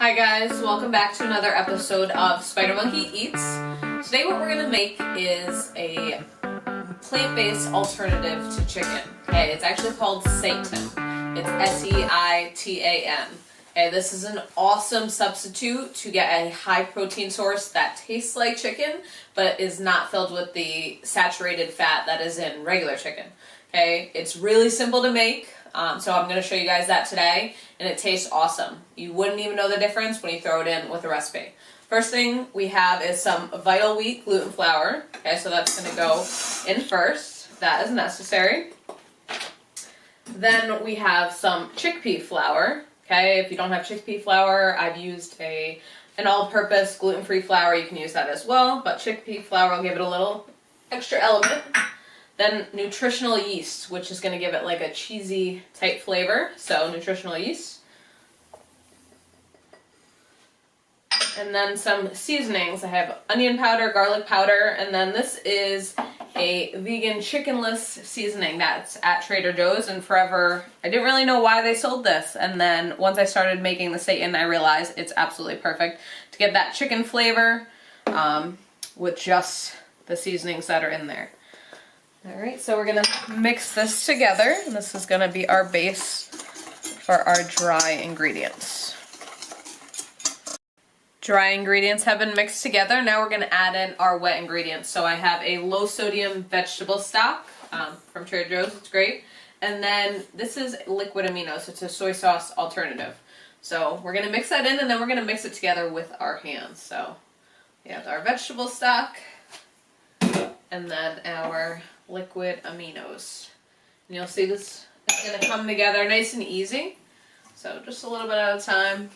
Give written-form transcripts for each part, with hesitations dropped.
Hi guys, welcome back to another episode of Spider Monkey Eats. Today what we're going to make is a plant-based alternative to chicken. Okay, it's actually called Seitan. It's S-E-I-T-A-N. Okay, this is an awesome substitute to get a high protein source that tastes like chicken but is not filled with the saturated fat that is in regular chicken. Okay, it's really simple to make. So I'm going to show you guys that today, and it tastes awesome. You wouldn't even know the difference when you throw it in with a recipe. First thing we have is some Vital Wheat gluten flour. Okay, so that's going to go in first. That is necessary. Then we have some chickpea flour. Okay, if you don't have chickpea flour, I've used an all-purpose gluten-free flour. You can use that as well, but chickpea flour will give it a little extra element. Then nutritional yeast, which is going to give it like a cheesy type flavor. So nutritional yeast. And then some seasonings. I have onion powder, garlic powder, and then this is a vegan chickenless seasoning that's at Trader Joe's, and forever I didn't really know why they sold this. And then once I started making the Seitan, I realized it's absolutely perfect to get that chicken flavor with just the seasonings that are in there. Alright, so we're going to mix this together, and this is going to be our base for our dry ingredients. Dry ingredients have been mixed together. Now we're going to add in our wet ingredients. So I have a low sodium vegetable stock from Trader Joe's, it's great. And then this is liquid aminos, it's a soy sauce alternative. So we're going to mix that in, and then we're going to mix it together with our hands. So we have our vegetable stock, and then our liquid aminos. And you'll see this is going to come together nice and easy. So just a little bit at a time.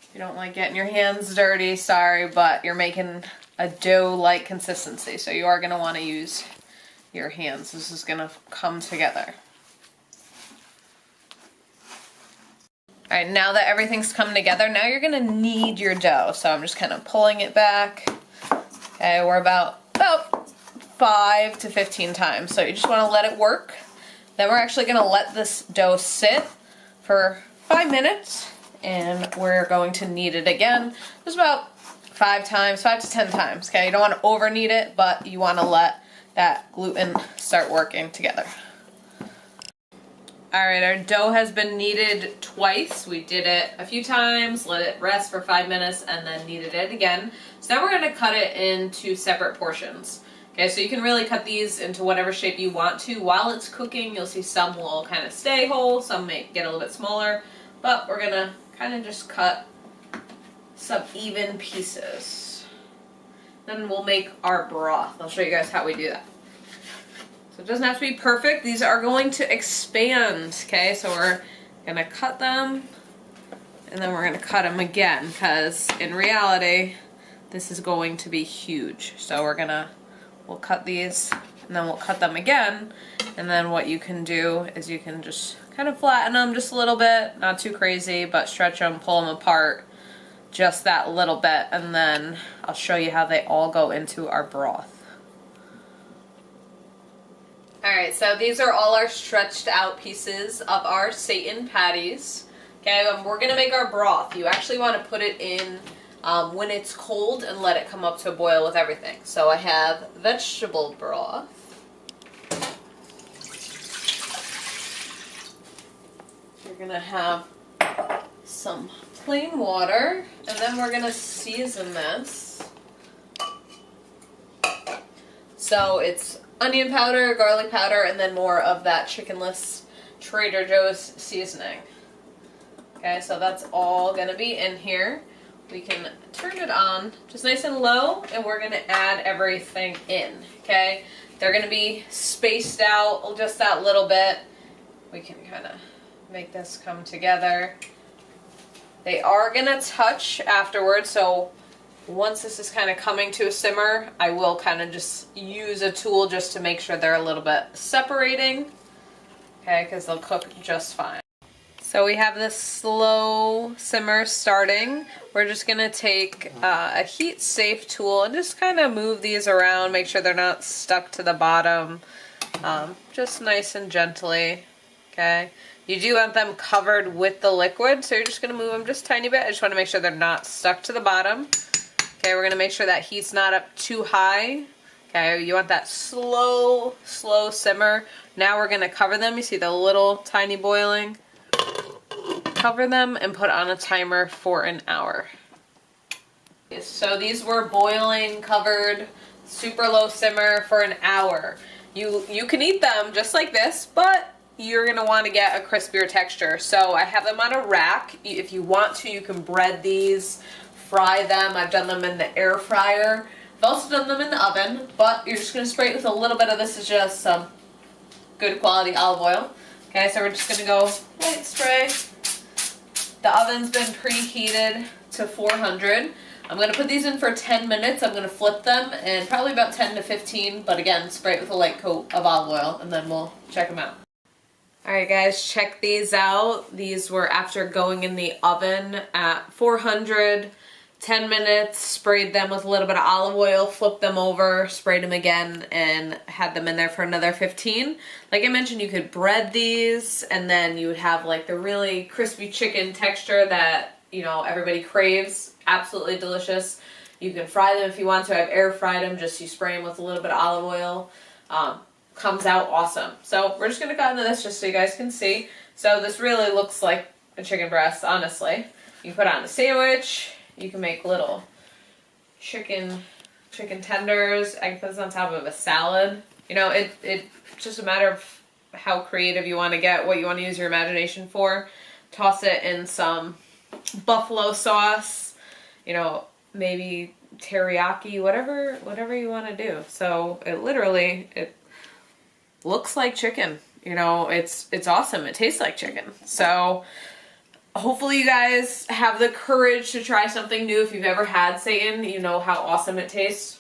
If you don't like getting your hands dirty, sorry, but you're making a dough-like consistency. So you are going to want to use your hands. This is going to come together. Alright, now that everything's come together, now you're going to knead your dough. So I'm just kind of pulling it back. Okay, we're about 5 to 15 times. So you just want to let it work. Then we're actually going to let this dough sit for 5 minutes, and we're going to knead it again. Just about 5 to 10 times. Okay, you don't want to over knead it, but you want to let that gluten start working together. Alright, our dough has been kneaded twice. We did it a few times, let it rest for 5 minutes, and then kneaded it again. So now we're going to cut it into separate portions. Okay, so you can really cut these into whatever shape you want to. While it's cooking, you'll see some will kind of stay whole, some may get a little bit smaller, but we're going to kind of just cut some even pieces. Then we'll make our broth. I'll show you guys how we do that. So it doesn't have to be perfect. These are going to expand, okay? So we're going to cut them, and then we're going to cut them again, because in reality, this is going to be huge. So we'll cut these, and then we'll cut them again, and then what you can do is you can just kind of flatten them just a little bit, not too crazy, but stretch them, pull them apart just that little bit, and then I'll show you how they all go into our broth. Alright, so these are all our stretched out pieces of our Seitan patties. Okay, we're going to make our broth. You actually want to put it in when it's cold and let it come up to a boil with everything. So I have vegetable broth. You're going to have some plain water, and then we're going to season this. So it's onion powder, garlic powder, and then more of that chickenless Trader Joe's seasoning. Okay, so that's all going to be in here. We can turn it on just nice and low, and we're going to add everything in, okay? They're going to be spaced out just that little bit. We can kind of make this come together. They are going to touch afterwards, so once this is kind of coming to a simmer, I will kind of just use a tool just to make sure they're a little bit separating, okay, because they'll cook just fine. So we have this slow simmer starting. We're just going to take a heat safe tool and just kind of move these around, make sure they're not stuck to the bottom, just nice and gently, okay? You do want them covered with the liquid, so you're just going to move them just a tiny bit. I just want to make sure they're not stuck to the bottom. Okay, we're going to make sure that heat's not up too high. Okay, you want that slow simmer. Now we're going to cover them. You see the little tiny boiling? Cover them and put on a timer for an hour. So these were boiling, covered, super low simmer for an hour. You can eat them just like this, but you're going to want to get a crispier texture. So I have them on a rack. If you want to, you can bread these, fry them. I've done them in the air fryer. I've also done them in the oven, but you're just going to spray it with a little bit of this. Is just some good quality olive oil. Okay, so we're just going to go light spray. The oven's been preheated to 400. I'm going to put these in for 10 minutes. I'm going to flip them and probably about 10 to 15, but again, spray it with a light coat of olive oil and then we'll check them out. Alright guys, check these out. These were after going in the oven at 400, 10 minutes, sprayed them with a little bit of olive oil, flipped them over, sprayed them again, and had them in there for another 15. Like I mentioned, you could bread these and then you would have like the really crispy chicken texture that, you know, everybody craves. Absolutely delicious. You can fry them if you want to. I've air fried them, just you spray them with a little bit of olive oil. Comes out awesome. So we're just going to cut into this just so you guys can see. So this really looks like a chicken breast, honestly. You can put it on a sandwich. You can make little chicken tenders. I can put this on top of a salad. You know, it's just a matter of how creative you want to get, what you want to use your imagination for. Toss it in some buffalo sauce, you know, maybe teriyaki, whatever you want to do. So it looks like chicken. You know, it's awesome. It tastes like chicken. So hopefully you guys have the courage to try something new. If you've ever had Seitan, you know how awesome it tastes.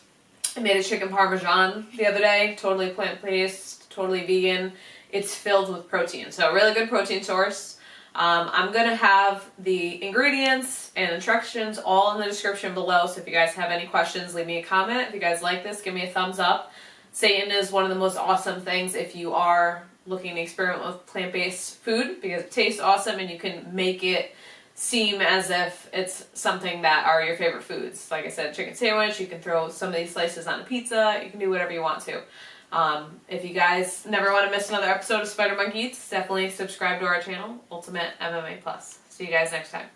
I made a chicken parmesan the other day, totally plant-based, totally vegan. It's filled with protein, so a really good protein source. I'm going to have the ingredients and instructions all in the description below, so if you guys have any questions, leave me a comment. If you guys like this, give me a thumbs up. Seitan is one of the most awesome things if you are looking to experiment with plant-based food, because it tastes awesome and you can make it seem as if it's something that are your favorite foods. Like I said, chicken sandwich, you can throw some of these slices on a pizza, you can do whatever you want to. If you guys never want to miss another episode of Spider Monkey Eats, definitely subscribe to our channel, Ultimate MMA Plus. See you guys next time.